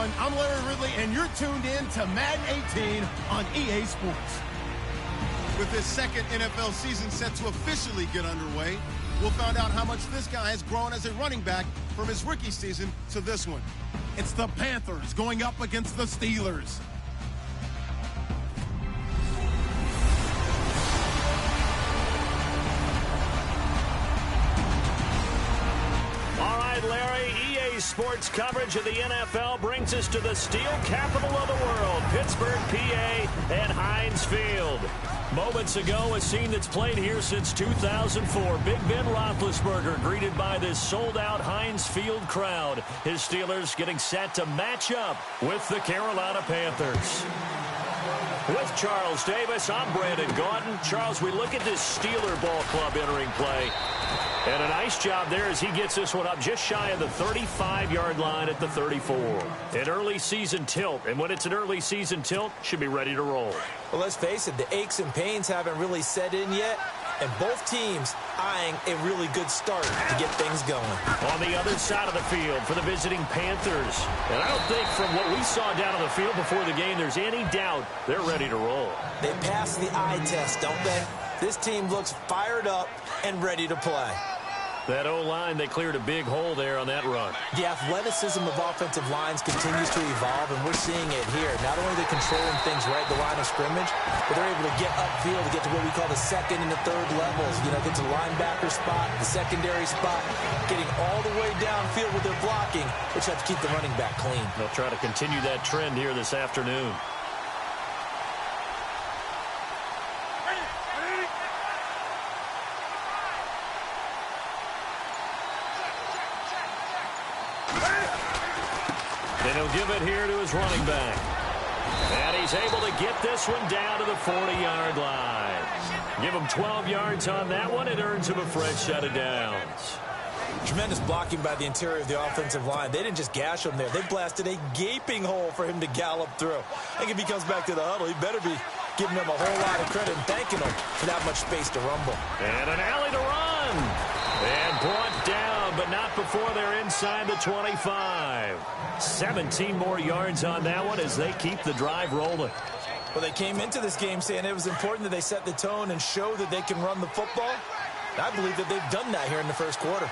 everyone. I'm Larry Ridley, and you're tuned in to Madden 18 on EA Sports. With his second NFL season set to officially get underway, we'll find out how much this guy has grown as a running back from his rookie season to this one. It's the Panthers going up against the Steelers. All right, Larry, EA Sports coverage of the NFL brings us to the steel capital of the world, Pittsburgh, PA, and Heinz Field. Moments ago, a scene that's played here since 2004. Big Ben Roethlisberger greeted by this sold-out Heinz Field crowd. His Steelers getting set to match up with the Carolina Panthers. With Charles Davis, I'm Brandon Gaudin. Charles, we look at this Steeler ball club entering play. And a nice job there as he gets this one up just shy of the 35-yard line at the 34. An early season tilt, and when it's an early season tilt, should be ready to roll. Well, let's face it, the aches and pains haven't really set in yet, and both teams eyeing a really good start to get things going. On the other side of the field for the visiting Panthers. And I don't think from what we saw down on the field before the game, there's any doubt they're ready to roll. They passed the eye test, don't they? This team looks fired up and ready to play. That O-line, they cleared a big hole there on that run. The athleticism of offensive lines continues to evolve, and we're seeing it here. Not only are they controlling things right at the line of scrimmage, but they're able to get upfield to get to what we call the second and the third levels. You know, get to the linebacker spot, the secondary spot, getting all the way downfield with their blocking, which helps keep the running back clean. They'll try to continue that trend here this afternoon. And he'll give it here to his running back. And he's able to get this one down to the 40-yard line. Give him 12 yards on that one. It earns him a fresh set of downs. Tremendous blocking by the interior of the offensive line. They didn't just gash him there. They blasted a gaping hole for him to gallop through. I think if he comes back to the huddle, he better be giving them a whole lot of credit and thanking them for that much space to rumble. And an alley to run. And brought down, but not before they're inside the 25. 17 more yards on that one as they keep the drive rolling. Well, they came into this game saying it was important that they set the tone and show that they can run the football. And I believe that they've done that here in the first quarter.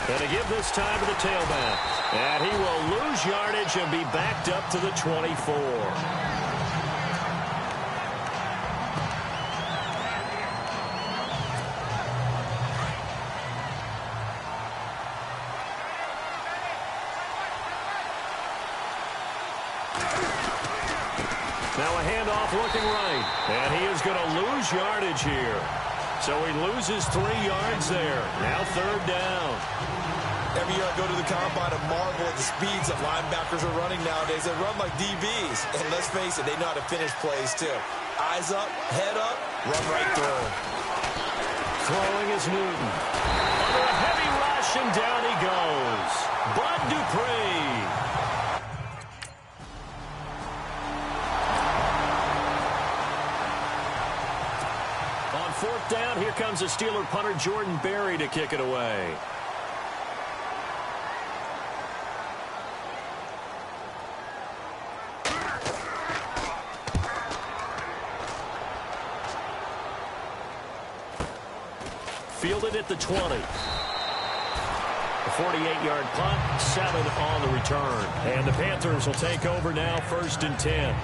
And to give this time to the tailback. And he will lose yardage and be backed up to the 24. Now a handoff looking right. And he is going to lose yardage here. So he loses 3 yards there. Now third down. Every year I go to the combine and marvel at the speeds that linebackers are running nowadays. They run like DBs. And let's face it, they know how to finish plays too. Eyes up, head up, run right through. Throwing is Newton. Under a heavy rush, and down he goes. Bud Dupree. Fourth down, here comes the Steeler punter Jordan Berry to kick it away. Fielded at the 20. A 48-yard punt, 7 on the return. And the Panthers will take over now, 1st and 10.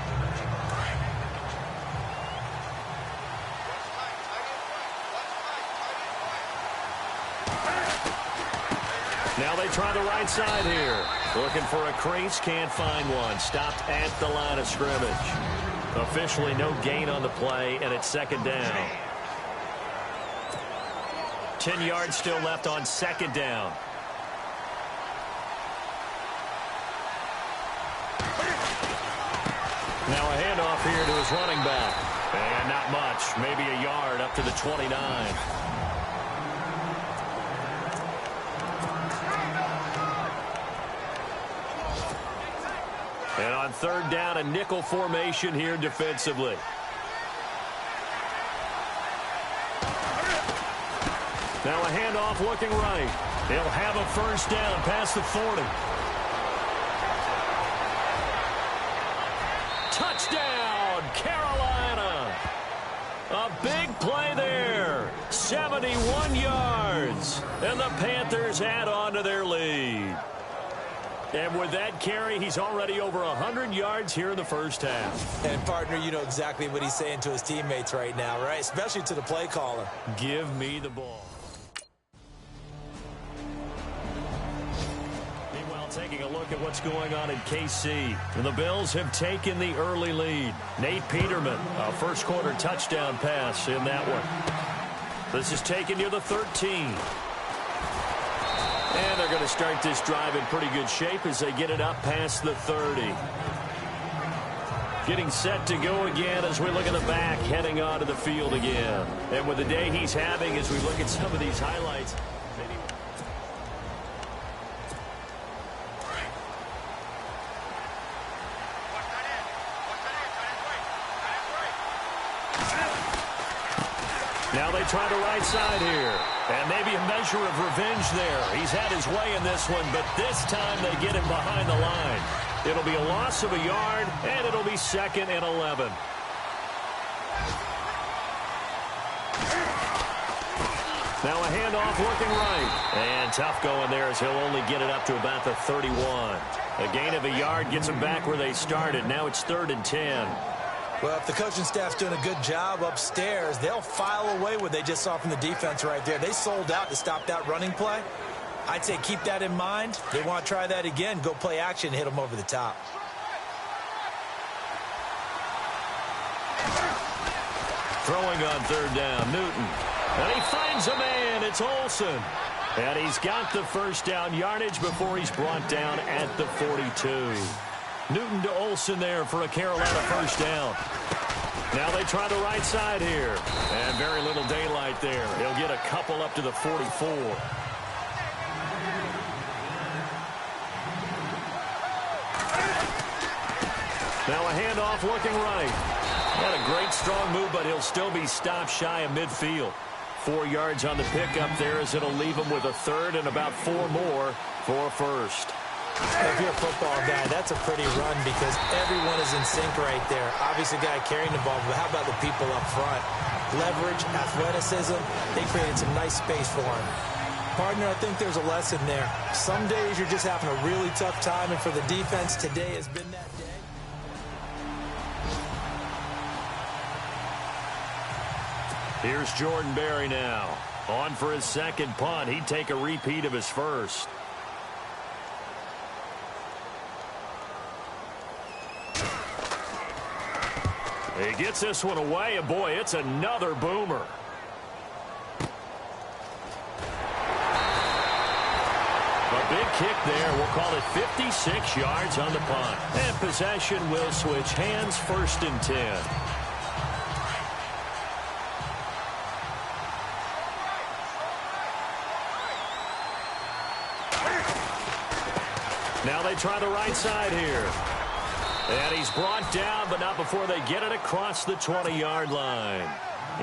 Now they try the right side here. Looking for a crease, can't find one. Stopped at the line of scrimmage. Officially no gain on the play, and it's 2nd down. 10 yards still left on 2nd down. Now a handoff here to his running back. And not much, maybe a yard up to the 29. And on 3rd down, a nickel formation here defensively. Now a handoff looking right. He'll have a first down past the 40. Touchdown, Carolina. A big play there. 71 yards. And the Panthers add on to their lead. And with that carry, he's already over 100 yards here in the first half. And, partner, you know exactly what he's saying to his teammates right now, right? Especially to the play caller. Give me the ball. Meanwhile, taking a look at what's going on in KC. And the Bills have taken the early lead. Nate Peterman, a first-quarter touchdown pass in that one. This is taken near the 13. And they're going to start this drive in pretty good shape as they get it up past the 30. Getting set to go again as we look at the back, heading onto the field again. And with the day he's having, as we look at some of these highlights, now they try the right side here. And maybe a measure of revenge there. He's had his way in this one, but this time they get him behind the line. It'll be a loss of a yard, and it'll be 2nd and 11. Now a handoff looking right. And tough going there as he'll only get it up to about the 31. A gain of a yard gets him back where they started. Now it's 3rd and 10. Well, if the coaching staff's doing a good job upstairs, they'll file away what they just saw from the defense right there. They sold out to stop that running play. I'd say keep that in mind. They want to try that again. Go play action, hit them over the top. Throwing on 3rd down, Newton. And he finds a man. It's Olsen. And he's got the first down yardage before he's brought down at the 42. Newton to Olsen there for a Carolina first down. Now they try the right side here. And very little daylight there. He'll get a couple up to the 44. Now a handoff looking right. Had a great strong move, but he'll still be stopped shy of midfield. 4 yards on the pickup there as it'll leave him with a 3rd and about 4 more for first. If you're a football guy, that's a pretty run because everyone is in sync right there. Obviously, the guy carrying the ball, but how about the people up front? Leverage, athleticism, they created some nice space for him. Partner, I think there's a lesson there. Some days you're just having a really tough time, and for the defense, today has been that day. Here's Jordan Berry now. On for his second punt. He'd take a repeat of his first. He gets this one away, and boy, it's another boomer. A big kick there. We'll call it 56 yards on the punt. And possession will switch hands, 1st and 10. Now they try the right side here. And he's brought down, but not before they get it across the 20-yard line.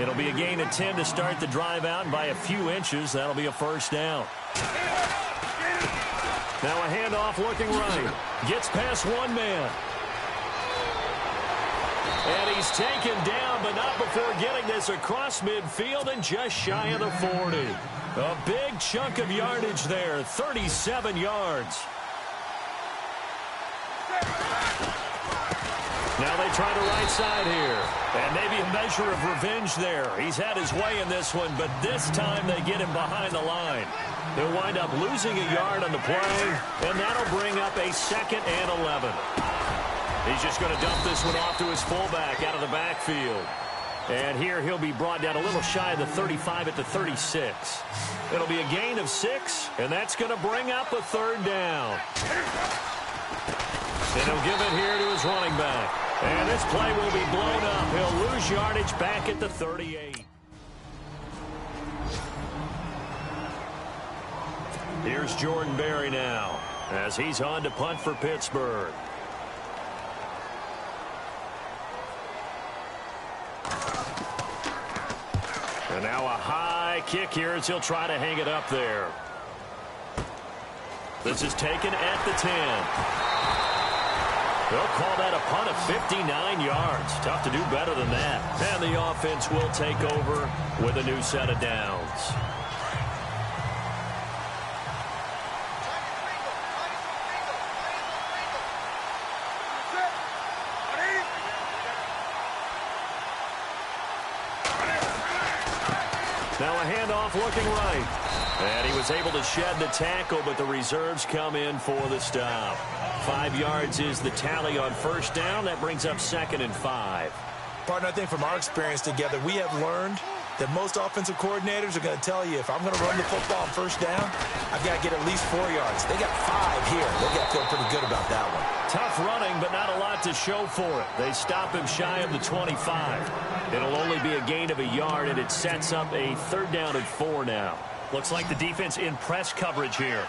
It'll be a gain of 10 to start the drive out, and by a few inches, that'll be a first down. Now a handoff looking right. Gets past one man. And he's taken down, but not before getting this across midfield and just shy of the 40. A big chunk of yardage there, 37 yards. Now they try the right side here. And maybe a measure of revenge there. He's had his way in this one, but this time they get him behind the line. They'll wind up losing a yard on the play, and that'll bring up a 2nd and 11. He's just going to dump this one off to his fullback out of the backfield. And here he'll be brought down a little shy of the 35 at the 36. It'll be a gain of 6, and that's going to bring up a 3rd down. And he'll give it here to his running back. And this play will be blown up. He'll lose yardage back at the 38. Here's Jordan Berry now as he's on to punt for Pittsburgh. And now a high high kick here as he'll try to hang it up there. This is taken at the 10. They'll call that a punt of 59 yards. Tough to do better than that. And the offense will take over with a new set of downs. Now a handoff looking right. And he was able to shed the tackle, but the reserves come in for the stop. 5 yards is the tally on first down. That brings up 2nd and 5. Partner, I think from our experience together, we have learned that most offensive coordinators are going to tell you, if I'm going to run the football on first down, I've got to get at least 4 yards. They got 5 here. They got to feel pretty good about that one. Tough running, but not a lot to show for it. They stop him shy of the 25. It'll only be a gain of a yard, and it sets up a 3rd down and 4 now. Looks like the defense in press coverage here.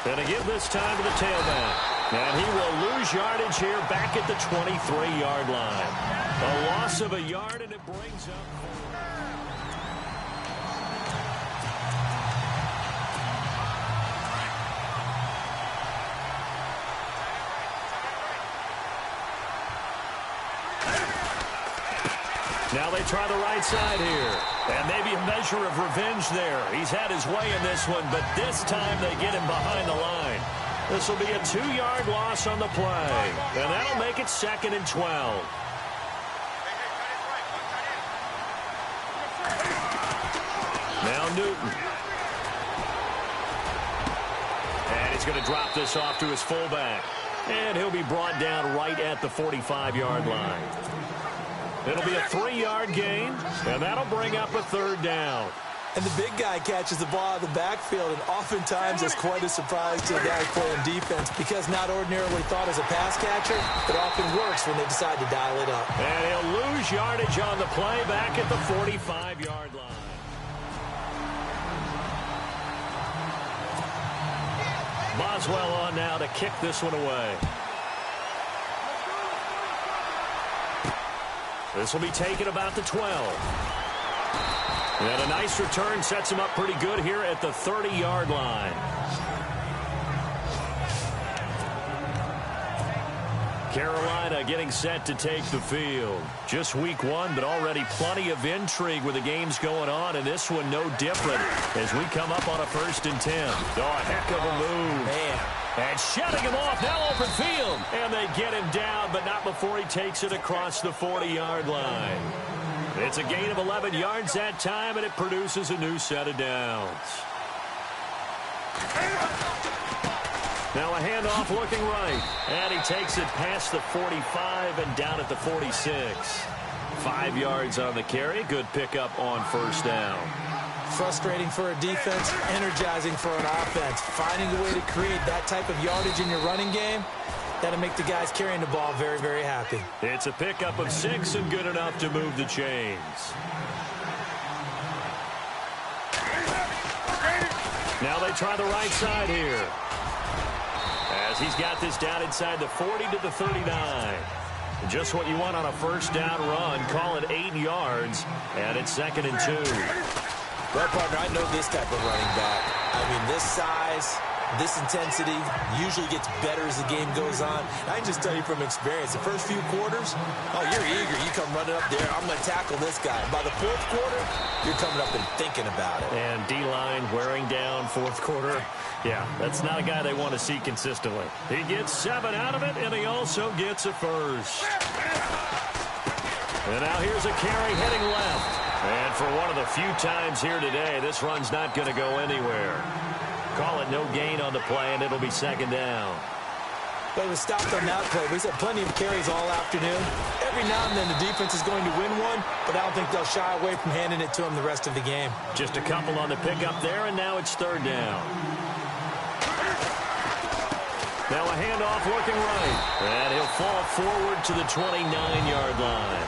Gonna give this time to the tailback. And he will lose yardage here back at the 23-yard line. A loss of a yard, and it brings up 4. Now they try the right side here. And maybe a measure of revenge there. He's had his way in this one, but this time they get him behind the line. This will be a 2-yard loss on the play. And that'll make it 2nd and 12. Now Newton. And he's going to drop this off to his fullback. And he'll be brought down right at the 45-yard line. It'll be a 3-yard gain, and that'll bring up a 3rd down. And the big guy catches the ball out of the backfield, and oftentimes it's quite a surprise to the guys playing defense because not ordinarily thought as a pass catcher, it often works when they decide to dial it up. And he'll lose yardage on the play back at the 45-yard line. Boswell on now to kick this one away. This will be taken about the 12. And a nice return sets him up pretty good here at the 30-yard line. Carolina getting set to take the field. Just week 1, but already plenty of intrigue with the games going on, and this one no different as we come up on a 1st and 10. Oh, a heck of a move. Man. And shutting him off, now open field. And they get him down, but not before he takes it across the 40-yard line. It's a gain of 11 yards that time, and it produces a new set of downs. Now a handoff looking right. And he takes it past the 45 and down at the 46. 5 yards on the carry. Good pickup on first down. Frustrating for a defense, energizing for an offense. Finding a way to create that type of yardage in your running game, that'll make the guys carrying the ball very, very happy. It's a pickup of 6 and good enough to move the chains. Now they try the right side here. As he's got this down inside the 40 to the 39. Just what you want on a first down run. Call it 8 yards, and it's 2nd and 2. Well, partner, I know this type of running back. I mean, this size, this intensity usually gets better as the game goes on. I can just tell you from experience, the first few quarters, oh, you're eager. You come running up there, I'm going to tackle this guy. By the 4th quarter, you're coming up and thinking about it. And D-line wearing down 4th quarter. Yeah, that's not a guy they want to see consistently. He gets 7 out of it, and he also gets a first. And now here's a carry heading left. And for one of the few times here today, this run's not going to go anywhere. Call it no gain on the play, and it'll be 2nd down. But it was stopped on that play. We've had plenty of carries all afternoon. Every now and then the defense is going to win one, but I don't think they'll shy away from handing it to him the rest of the game. Just a couple on the pickup there, and now it's 3rd down. Now a handoff looking right. And he'll fall forward to the 29-yard line.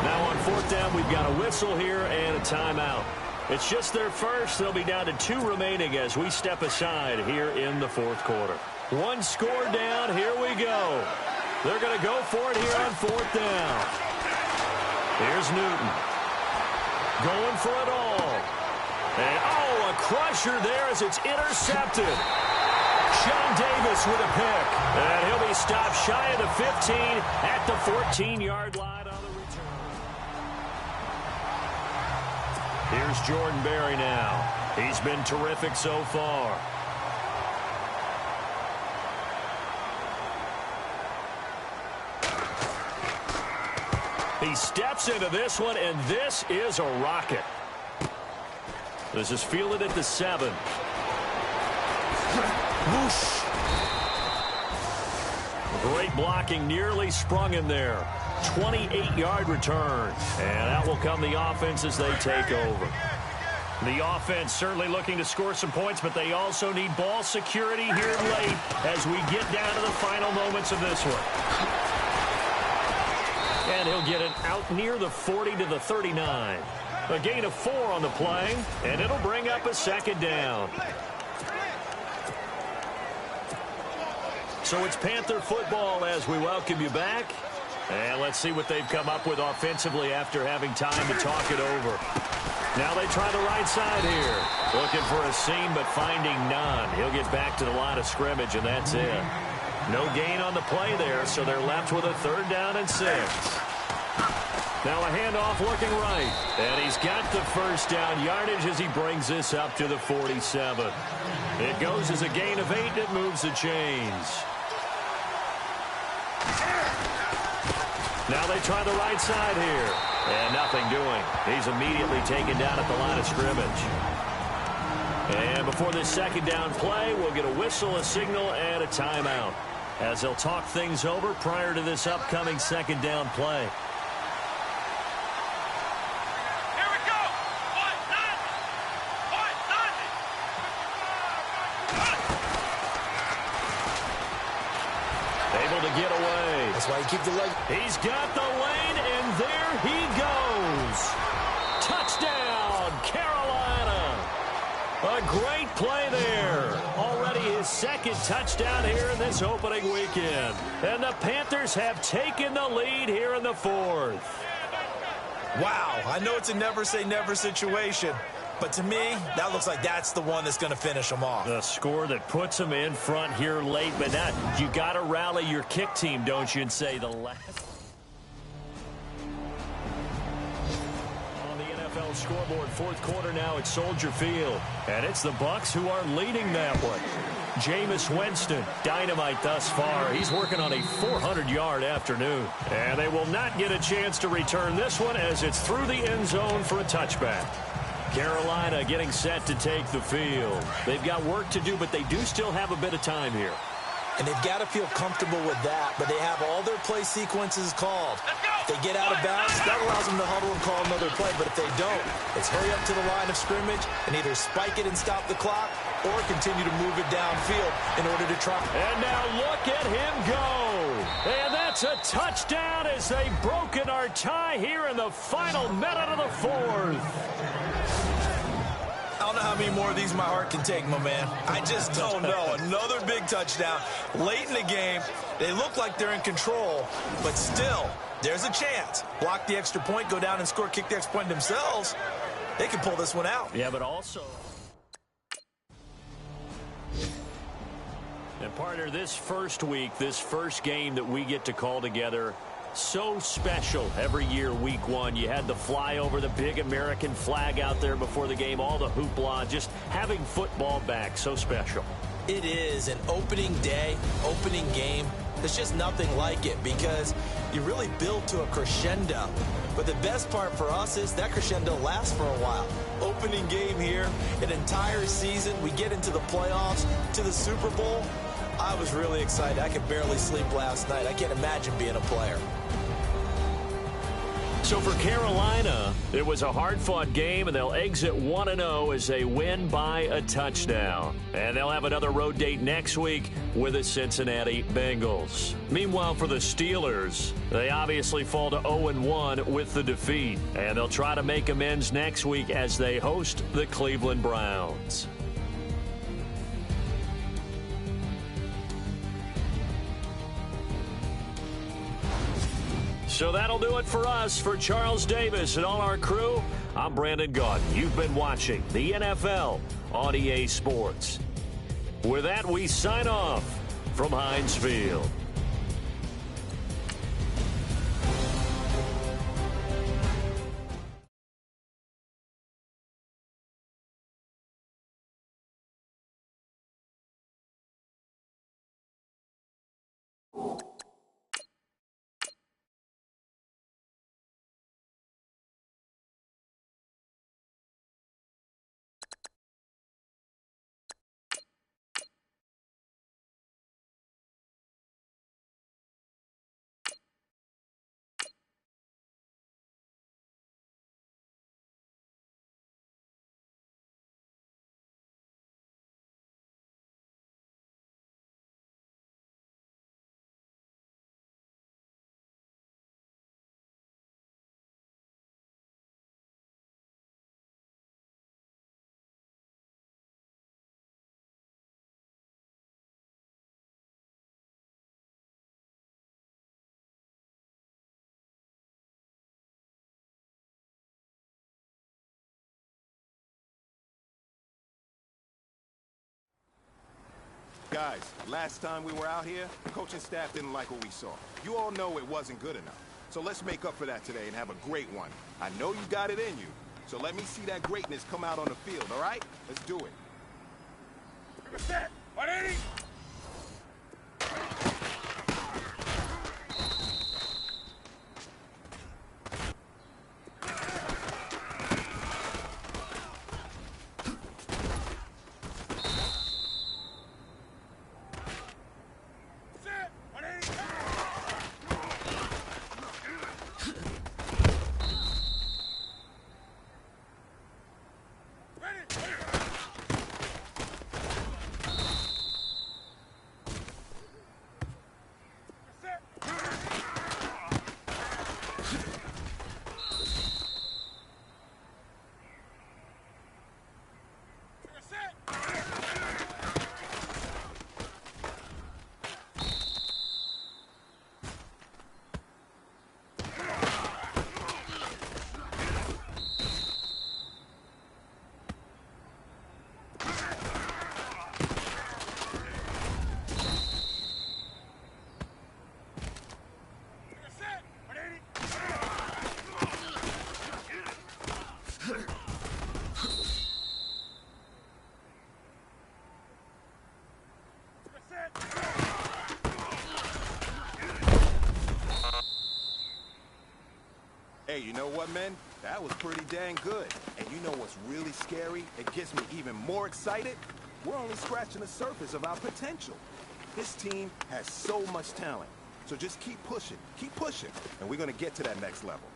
Now on 4th down, we've got a whistle here and a timeout. It's just their first. They'll be down to 2 remaining as we step aside here in the 4th quarter. 1 score down. Here we go. They're going to go for it here on 4th down. Here's Newton. Going for it all. And, a crusher there as it's intercepted. Sean Davis with a pick. And he'll be stopped shy of the 15 at the 14-yard line on the return. Here's Jordan Berry now. He's been terrific so far. He steps into this one, and this is a rocket. This is fielded at the 7. Whoosh. Great blocking, nearly sprung in there. 28-yard return. And that will come the offense as they take over. The offense certainly looking to score some points, but they also need ball security here late as we get down to the final moments of this one. And he'll get it out near the 40 to the 39. A gain of 4 on the play, and it'll bring up a second down. So it's Panther football as we welcome you back. And let's see what they've come up with offensively after having time to talk it over. Now they try the right side here. Looking for a seam, but finding none. He'll get back to the line of scrimmage, and that's it. No gain on the play there, so they're left with a 3rd down and 6. Now a handoff looking right. And he's got the first down yardage as he brings this up to the 47. It goes as a gain of 8. It moves the chains. Now they try the right side here. And nothing doing. He's immediately taken down at the line of scrimmage. And before this second down play, we'll get a whistle, a signal, and a timeout as they'll talk things over prior to this upcoming second down play. Here we go. Able to get away. That's why you keep the leg. He's got the lane, and there he goes. Touchdown, Carolina. A great play there. Already his second touchdown here in this opening weekend. And the Panthers have taken the lead here in the 4th. Wow, I know it's a never-say-never situation, but to me, that looks like that's the one that's going to finish them off. The score that puts them in front here late, but now you got to rally your kick team, don't you, and say the last. Scoreboard, 4th quarter now at Soldier Field. And it's the Bucs who are leading that one. Jameis Winston, dynamite thus far. He's working on a 400-yard afternoon. And they will not get a chance to return this one as it's through the end zone for a touchback. Carolina getting set to take the field. They've got work to do, but they do still have a bit of time here. And they've got to feel comfortable with that, but they have all their play sequences called. If they get out of bounds, that allows them to huddle and call another play, but if they don't, it's hurry up to the line of scrimmage and either spike it and stop the clock or continue to move it downfield in order to try. And now look at him go. And that's a touchdown as they've broken our tie here in the final minute of the 4th. I don't know how many more of these my heart can take, my man. I just don't know. Another big touchdown late in the game. They look like they're in control, but still, there's a chance. Block the extra point, go down and score, kick the extra point themselves. They can pull this one out. Yeah, but also... And partner, this first week, this first game that we get to call together, so special every year, week 1. You had the flyover, the big American flag out there before the game, all the hoopla, just having football back, so special. It is an opening day, opening game. There's just nothing like it because you really build to a crescendo. But the best part for us is that crescendo lasts for a while. Opening game here, an entire season. We get into the playoffs, to the Super Bowl. I was really excited. I could barely sleep last night. I can't imagine being a player. So for Carolina, it was a hard-fought game, and they'll exit 1-0 as they win by a touchdown. And they'll have another road date next week with the Cincinnati Bengals. Meanwhile, for the Steelers, they obviously fall to 0-1 with the defeat. And they'll try to make amends next week as they host the Cleveland Browns. So that'll do it for us. For Charles Davis and all our crew, I'm Brandon Gaudin. You've been watching the NFL on EA Sports. With that, we sign off from Heinz Field. Guys, last time we were out here, the coaching staff didn't like what we saw. You all know it wasn't good enough. So let's make up for that today and have a great one. I know you got it in you. So let me see that greatness come out on the field, all right? Let's do it. Set. 180. Hey, you know what, men? That was pretty dang good. And you know what's really scary? It gets me even more excited. We're only scratching the surface of our potential. This team has so much talent. So just keep pushing, and we're gonna get to that next level.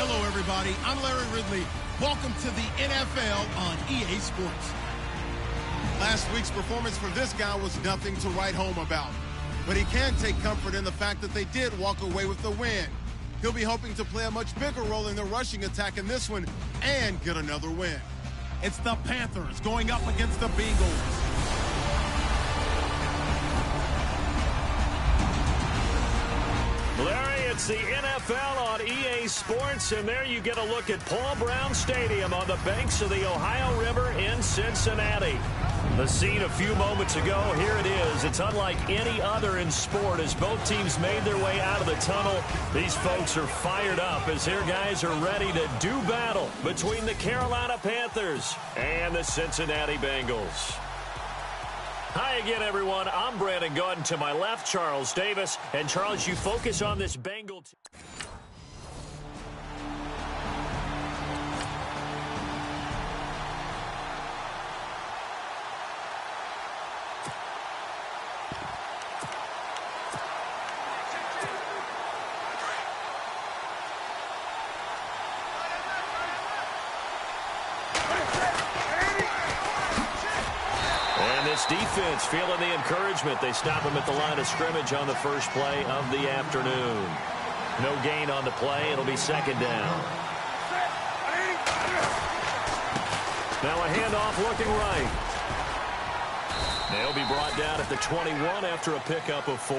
Hello, everybody. I'm Larry Ridley. Welcome to the NFL on EA Sports. Last week's performance for this guy was nothing to write home about. But he can take comfort in the fact that they did walk away with the win. He'll be hoping to play a much bigger role in the rushing attack in this one and get another win. It's the Panthers going up against the Bengals. Larry, it's the NFL on EA Sports, and there you get a look at Paul Brown Stadium on the banks of the Ohio River in Cincinnati. The scene a few moments ago, here it is. It's unlike any other in sport as both teams made their way out of the tunnel. These folks are fired up as their guys are ready to do battle between the Carolina Panthers and the Cincinnati Bengals. Hi again, everyone. I'm Brandon Gaudin. To my left, Charles Davis. And, Charles, you focus on this Bengal team. Defense feeling the encouragement. They stop him at the line of scrimmage on the first play of the afternoon. No gain on the play. It'll be second down. Now a handoff looking right. They'll be brought down at the 21 after a pickup of 4.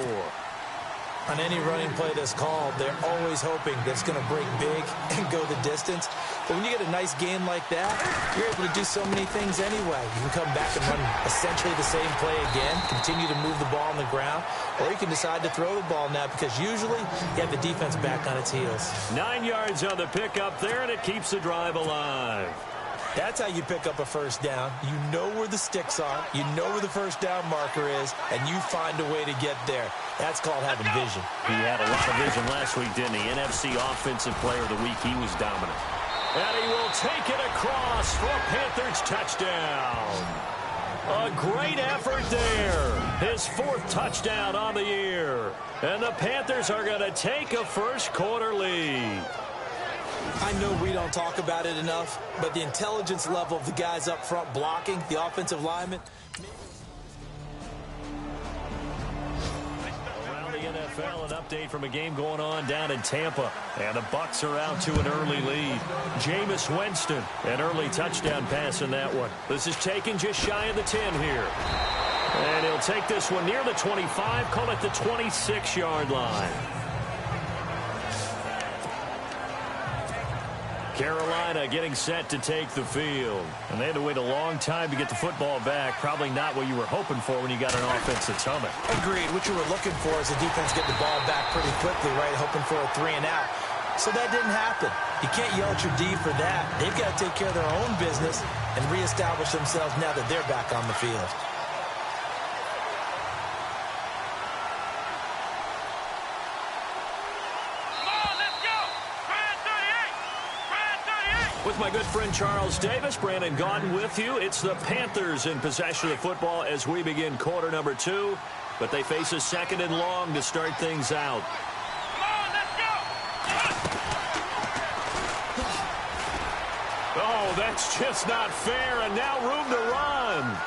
On any running play that's called, they're always hoping that it's going to break big and go the distance. But when you get a nice game like that, you're able to do so many things anyway. You can come back and run essentially the same play again, continue to move the ball on the ground, or you can decide to throw the ball now because usually you have the defense back on its heels. 9 yards on the pickup there, and it keeps the drive alive. That's how you pick up a first down. You know where the sticks are, you know where the first down marker is, and you find a way to get there. That's called having vision. He had a lot of vision last week, didn't he? NFC Offensive Player of the Week. He was dominant. And he will take it across for a Panthers touchdown. A great effort there. His 4th touchdown on the year. And the Panthers are going to take a first quarter lead. I know we don't talk about it enough, but the intelligence level of the guys up front blocking, the offensive linemen. Around the NFL, an update from a game going on down in Tampa. And the Bucs are out to an early lead. Jameis Winston, an early touchdown pass in that one. This is taken just shy of the 10 here. And he'll take this one near the 25, call it the 26-yard line. Carolina getting set to take the field. And they had to wait a long time to get the football back. Probably not what you were hoping for when you got an offense that's humming. Agreed. What you were looking for is the defense get the ball back pretty quickly, right? Hoping for a 3 and out. So that didn't happen. You can't yell at your D for that. They've got to take care of their own business and reestablish themselves now that they're back on the field. With my good friend Charles Davis, Brandon Gaudin with you. It's the Panthers in possession of the football as we begin quarter number 2. But they face a second and long to start things out. Come on, let's go! Oh, that's just not fair. And now room to run.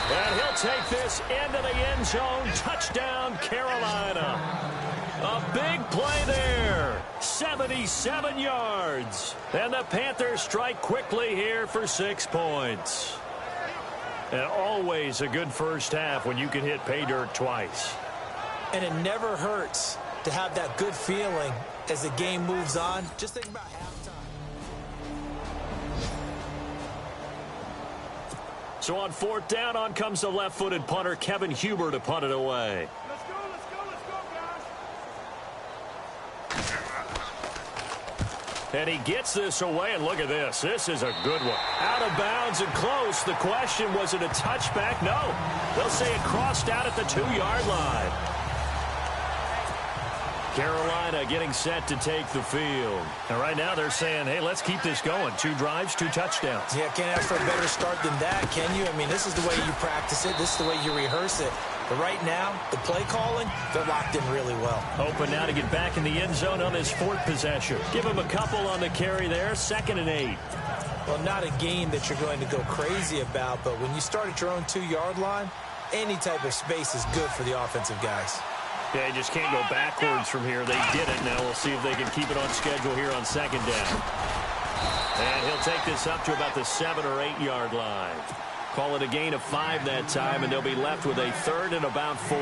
And he'll take this into the end zone. Touchdown, Carolina. A big play there. 77 yards. And the Panthers strike quickly here for 6 points. And always a good first half when you can hit pay dirt twice. And it never hurts to have that good feeling as the game moves on. Just think about halftime. So on 4th down, on comes the left-footed punter, Kevin Huber, to punt it away. Let's go, let's go, let's go, guys! And he gets this away, and look at this. This is a good one. Out of bounds and close. The question, was it a touchback? No. They'll say it crossed out at the 2-yard line. Carolina getting set to take the field. And right now they're saying, hey, let's keep this going. 2 drives, 2 touchdowns. Yeah, can't ask for a better start than that, can you? I mean, this is the way you practice it. This is the way you rehearse it. But right now, the play calling, they're locked in really well. Open now to get back in the end zone on his 4th possession. Give him a couple on the carry there. 2nd and 8. Well, not a game that you're going to go crazy about, but when you start at your own 2-yard line, any type of space is good for the offensive guys. Yeah, you just can't go backwards from here. They did it. Now we'll see if they can keep it on schedule here on second down. And he'll take this up to about the 7 or 8 yard line. Call it a gain of 5 that time, and they'll be left with a 3rd and about 4.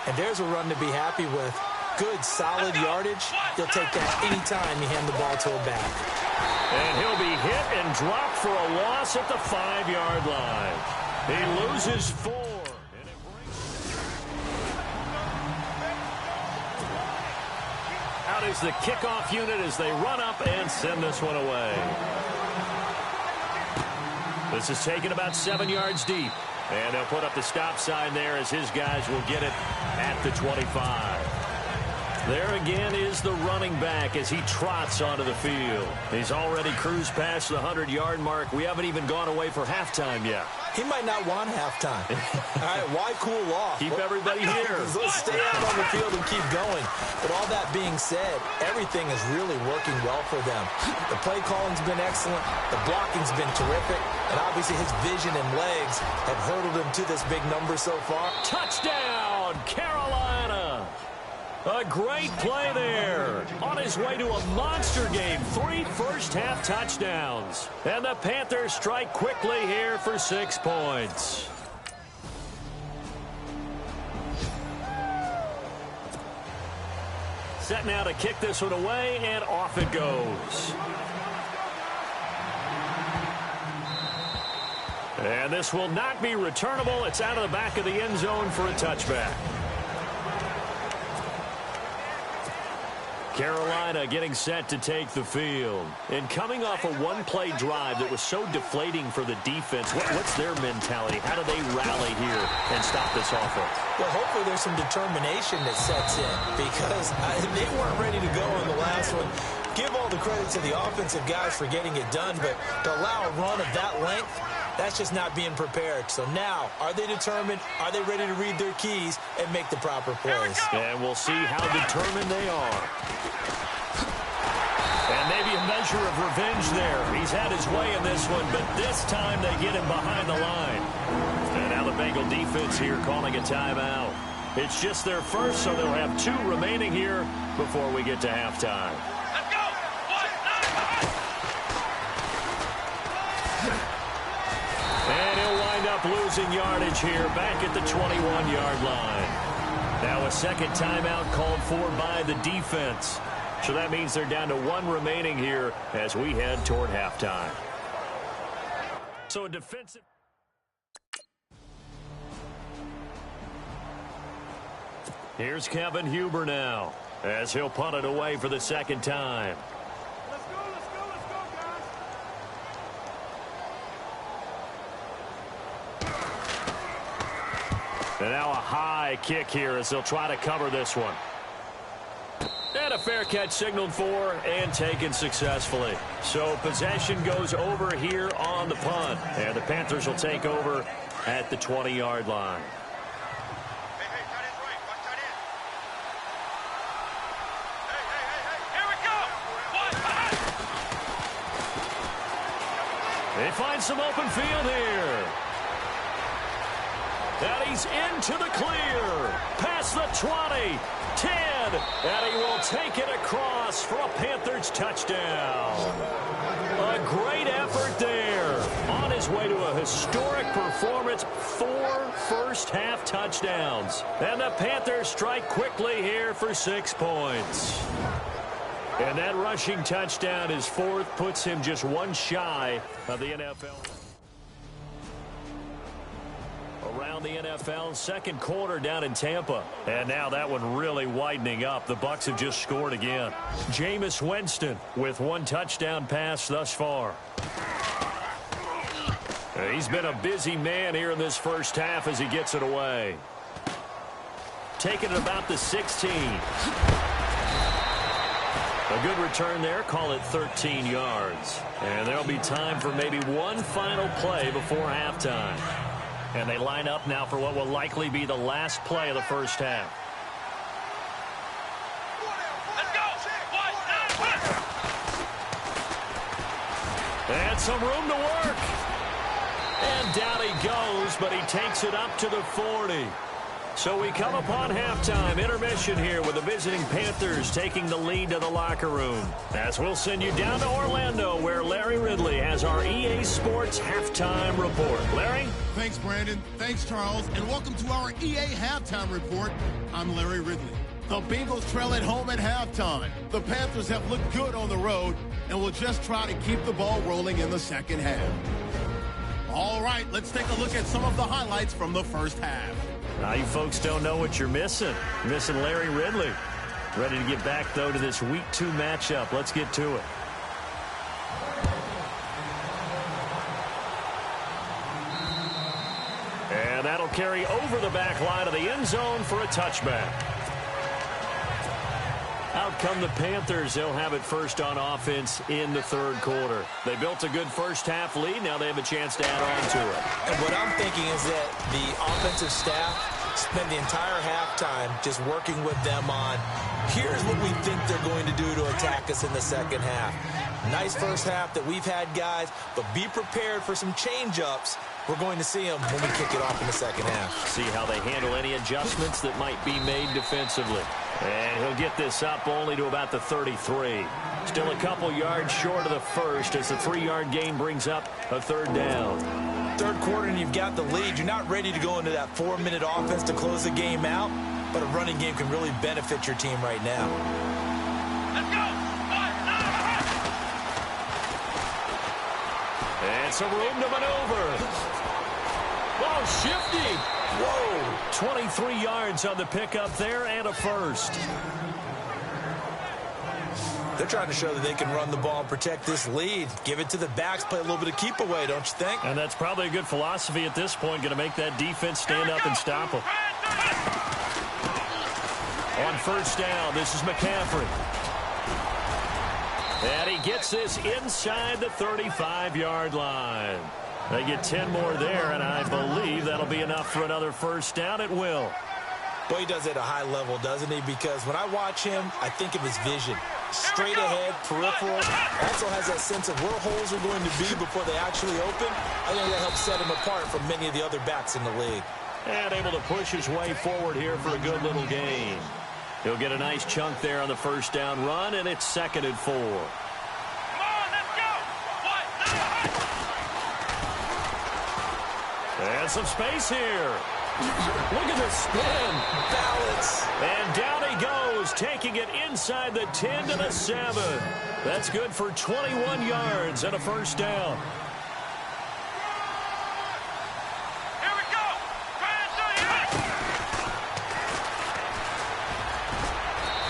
And there's a run to be happy with. Good, solid yardage. He'll take that anytime you hand the ball to a back. And he'll be hit and dropped for a loss at the 5-yard line. He loses 4. Out is the kickoff unit as they run up and send this one away. This is taken about 7 yards deep. And they'll put up the stop sign there as his guys will get it at the 25. There again is the running back as he trots onto the field. He's already cruised past the 100-yard mark. We haven't even gone away for halftime yet. He might not want halftime. All right, why cool off? Keep everybody here. Let's stay out on the field and keep going. But all that being said, everything is really working well for them. The play calling's been excellent. The blocking's been terrific. And obviously his vision and legs have hurdled him to this big number so far. Touchdown, Carolina! A great play there. On his way to a monster game. 3 first-half touchdowns. And the Panthers strike quickly here for 6 points. Set now to kick this one away, and off it goes. And this will not be returnable. It's out of the back of the end zone for a touchback. Carolina getting set to take the field. And coming off a one-play drive that was so deflating for the defense, what's their mentality? How do they rally here and stop this offense? Well, hopefully there's some determination that sets in because they weren't ready to go on the last one. Give all the credit to the offensive guys for getting it done, but to allow a run of that length, that's just not being prepared. So now, are they determined? Are they ready to read their keys and make the proper plays? And we'll see how determined they are. And maybe a measure of revenge there. He's had his way in this one, but this time they get him behind the line. And now the Bengal defense here calling a timeout. It's just their first, so they'll have 2 remaining here before we get to halftime. And he'll wind up losing yardage here back at the 21-yard line. Now a second timeout called for by the defense. So that means they're down to 1 remaining here as we head toward halftime. So a defensive... Here's Kevin Huber now as he'll punt it away for the second time. Let's go, guys. And now a high kick here as they'll try to cover this one. And a fair catch signaled for and taken successfully. So possession goes over here on the punt. And the Panthers will take over at the 20-yard line. Hey, tight end's right. Watch tight end. Hey. Here we go. What? They find some open field here. And he's into the clear. Past the 20. 10, and he will take it across for a Panthers touchdown. A great effort there. On his way to a historic performance, 4 first-half touchdowns. And the Panthers strike quickly here for 6 points. And that rushing touchdown, his 4th, puts him just 1 shy of the NFL. Around the NFL, second quarter down in Tampa. And now that one really widening up. The Bucs have just scored again. Jameis Winston with 1 touchdown pass thus far. He's been a busy man here in this first half as he gets it away. Taking it about the 16. A good return there. Call it 13 yards. And there'll be time for maybe 1 final play before halftime. And they line up now for what will likely be the last play of the first half. Let's go. And some room to work. And down he goes, but he takes it up to the 40. So we come upon halftime intermission here with the visiting Panthers taking the lead to the locker room. As we'll send you down to Orlando where Larry Ridley has our EA Sports halftime report. Larry? Thanks, Brandon. Thanks, Charles. And welcome to our EA halftime report. I'm Larry Ridley. The Bengals trail at home at halftime. The Panthers have looked good on the road and will just try to keep the ball rolling in the second half. All right, let's take a look at some of the highlights from the first half. Now you folks don't know what you're missing. You're missing Larry Ridley. Ready to get back, though, to this Week 2 matchup. Let's get to it. And that'll carry over the back line of the end zone for a touchback. Out come the Panthers. They'll have it first on offense in the third quarter. They built a good first half lead. Now they have a chance to add on to it. And what I'm thinking is that the offensive staff spend the entire halftime just working with them on, here's what we think they're going to do to attack us in the second half. Nice first half that we've had, guys, but be prepared for some change-ups. We're going to see them when we kick it off in the second half. See how they handle any adjustments that might be made defensively. And he'll get this up only to about the 33. Still a couple yards short of the first as the 3-yard gain brings up a third down. Third quarter and you've got the lead. You're not ready to go into that 4-minute offense to close the game out, but a running game can really benefit your team right now. Let's go! And some room to maneuver. Ball shifty. Whoa. 23 yards on the pickup there and a first. They're trying to show that they can run the ball and protect this lead. Give it to the backs, play a little bit of keep away, don't you think? And that's probably a good philosophy at this point, going to make that defense stand up and stop them. On first down, this is McCaffrey. And he gets this inside the 35-yard line. They get 10 more there, and I believe that'll be enough for another first down. It will. Boy, he does it at a high level, doesn't he? Because when I watch him, I think of his vision. Straight ahead, peripheral. Also has that sense of where holes are going to be before they actually open. I think that helps set him apart from many of the other backs in the league. And able to push his way forward here for a good little gain. He'll get a nice chunk there on the first down run, and it's 2nd and 4. Come on, let's go! And some space here. Look at the spin. Balance. And down he goes, taking it inside the 10 to the 7. That's good for 21 yards and a first down. Here we go!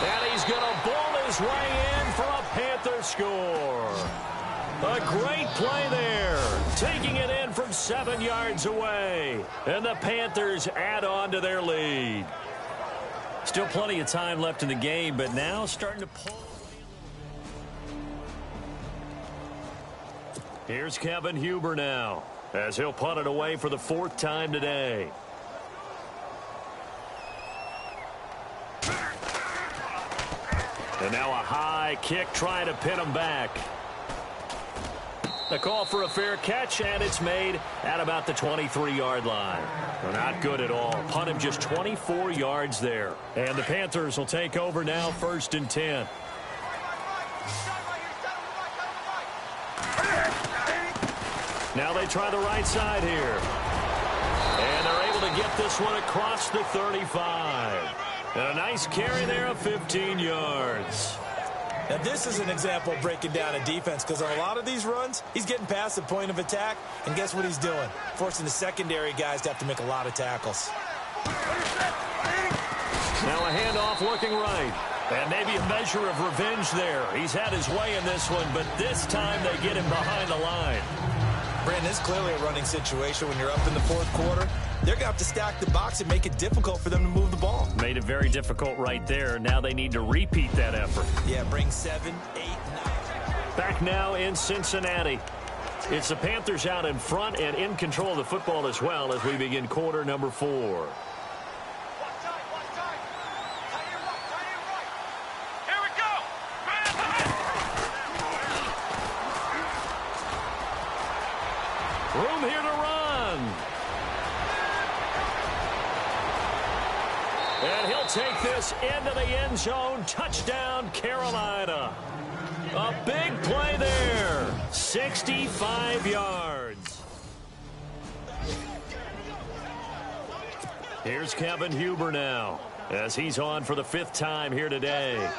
And he's going to ball his way in for a Panther score. A great play there, taking it in from 7 yards away. And the Panthers add on to their lead. Still plenty of time left in the game, but now starting to pull. Here's Kevin Huber now, as he'll punt it away for the 4th time today. And now a high kick trying to pin him back. The call for a fair catch, and it's made at about the 23-yard line. Well, not good at all. Punt him just 24 yards there. And the Panthers will take over now, 1st and 10. Now they try the right side here. And they're able to get this one across the 35. And a nice carry there of 15 yards. Now, this is an example of breaking down a defense because on a lot of these runs, he's getting past the point of attack, and guess what he's doing? Forcing the secondary guys to have to make a lot of tackles. Now a handoff looking right. And maybe a measure of revenge there. He's had his way in this one, but this time they get him behind the line. Brandon, it's clearly a running situation when you're up in the 4th quarter. They're going to have to stack the box and make it difficult for them to move the ball. Made it very difficult right there. Now they need to repeat that effort. Yeah, bring 7, 8, 9. Back now in Cincinnati. It's the Panthers out in front and in control of the football as well as we begin quarter number 4. Room here to run. And he'll take this into the end zone. Touchdown, Carolina. A big play there. 65 yards. Here's Kevin Huber now, as he's on for the 5th time here today.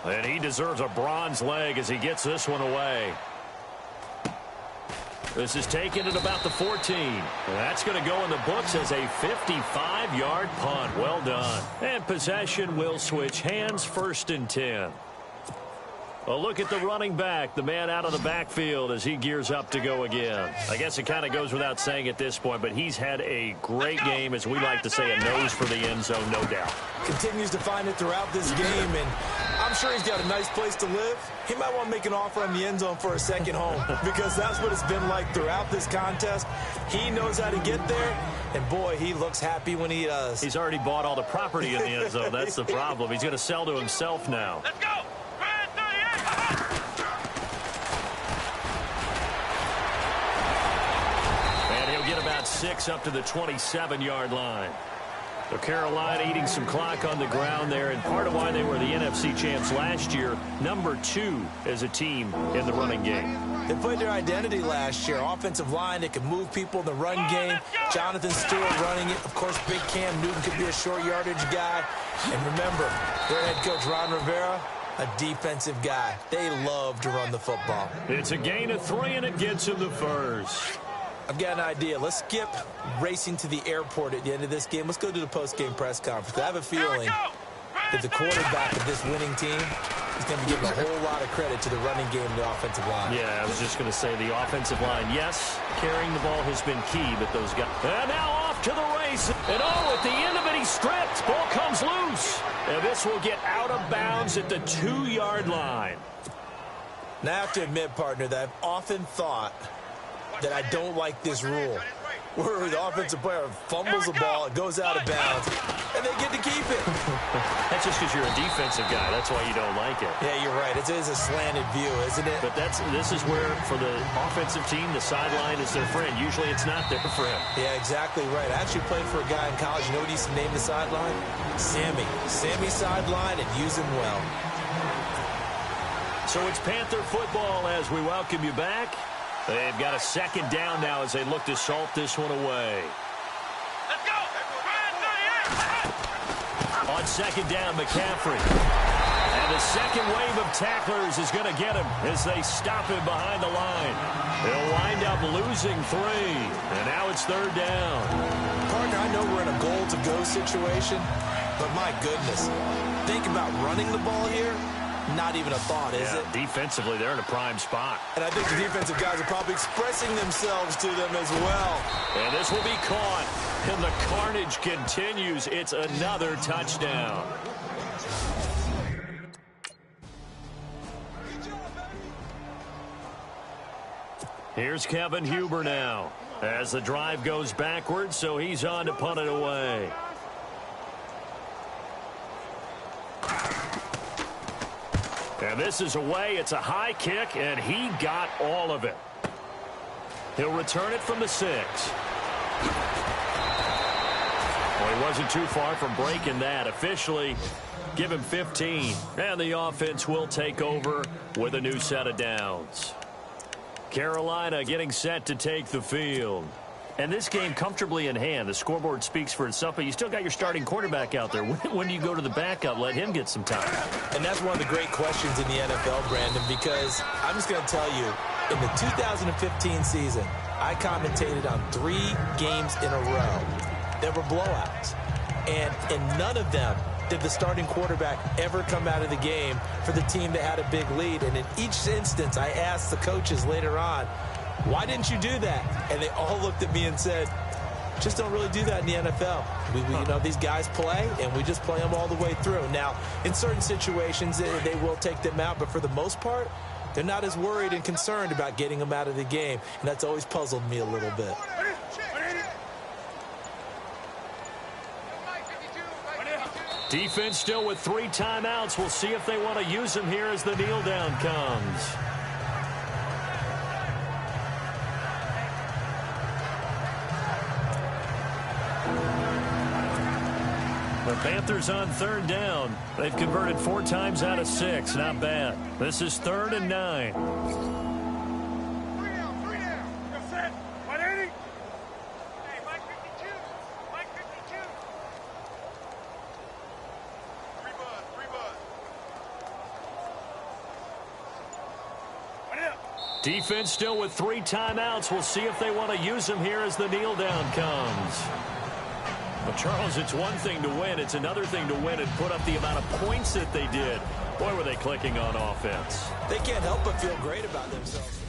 And he deserves a bronze leg as he gets this one away. This is taken at about the 14. That's going to go in the books as a 55-yard punt. Well done. And possession will switch hands, 1st and 10. A look at the running back, the man out of the backfield as he gears up to go again. I guess it kind of goes without saying at this point, but he's had a great game, as we like to say, a nose for the end zone, no doubt. Continues to find it throughout this game, and I'm sure he's got a nice place to live. He might want to make an offer on the end zone for a second home, because that's what it's been like throughout this contest. He knows how to get there, and boy, he looks happy when he does. He's already bought all the property in the end zone. That's the problem. He's going to sell to himself now. Let's go! And he'll get about 6 up to the 27-yard line. So Carolina eating some clock on the ground there, and part of why they were the NFC champs last year, number 2 as a team in the running game. They played their identity last year. Offensive line, they can move people in the run game. Jonathan Stewart running it. Of course, big Cam Newton could be a short yardage guy. And remember, their head coach, Ron Rivera, a defensive guy. They love to run the football. It's a gain of 3, and it gets him the 1st. I've got an idea. Let's skip racing to the airport at the end of this game. Let's go to the post-game press conference. I have a feeling that the quarterback of this winning team is going to be giving a whole lot of credit to the running game and the offensive line. Yeah, I was just going to say the offensive line, yes, carrying the ball has been key, but those guys... And now off to the race. And at the end of it, he's stripped. Ball comes loose. And this will get out of bounds at the 2-yard line. Now, I have to admit, partner, that I've often thought that I don't like this rule, where the offensive player fumbles the ball, it goes out of bounds, and they get to keep it. That's just because you're a defensive guy. That's why you don't like it. Yeah, you're right. It is a slanted view, isn't it? But this is where, for the offensive team, the sideline is their friend. Usually it's not there for him. Yeah, exactly right. I actually played for a guy in college. You know what he used to name the sideline? Sammy. Sammy sideline, and use him well. So it's Panther football as we welcome you back. They've got a 2nd down now as they look to salt this one away. Let's go! On 2nd down, McCaffrey. And the second wave of tacklers is going to get him as they stop him behind the line. They'll wind up losing 3. And now it's 3rd down. Partner, I know we're in a goal-to-go situation, but my goodness, think about running the ball here. Not even a thought, is it? Defensively, they're in a prime spot. And I think the defensive guys are probably expressing themselves to them as well. And this will be caught. And the carnage continues. It's another touchdown. Here's Kevin Huber now as the drive goes backwards, so he's on to punt it away. And this is away. It's a high kick, and he got all of it. He'll return it from the 6. Well, he wasn't too far from breaking that. Officially, give him 15. And the offense will take over with a new set of downs. Carolina getting set to take the field. And this game comfortably in hand. The scoreboard speaks for itself, but you still got your starting quarterback out there. When do you go to the backup? Let him get some time. And that's one of the great questions in the NFL, Brandon, because I'm just going to tell you, in the 2015 season, I commentated on 3 games in a row. There were blowouts. And in none of them did the starting quarterback ever come out of the game for the team that had a big lead. And in each instance, I asked the coaches later on, why didn't you do that? And they all looked at me and said, just don't really do that in the NFL. You know, these guys play, and we just play them all the way through. Now, in certain situations, they will take them out, but for the most part, they're not as worried and concerned about getting them out of the game, and that's always puzzled me a little bit. Defense still with 3 timeouts. We'll see if they want to use them here as the kneel down comes. The Panthers on third down. They've converted 4 times out of 6. Not bad. This is 3rd and 9. 3 down. You're set. 180. Hey, Mike 52. Mike 52. 3 buzz. 1 up. Defense still with 3 timeouts. We'll see if they want to use them here as the kneel down comes. But, Charles, it's one thing to win. It's another thing to win and put up the amount of points that they did. Boy, were they clicking on offense. They can't help but feel great about themselves.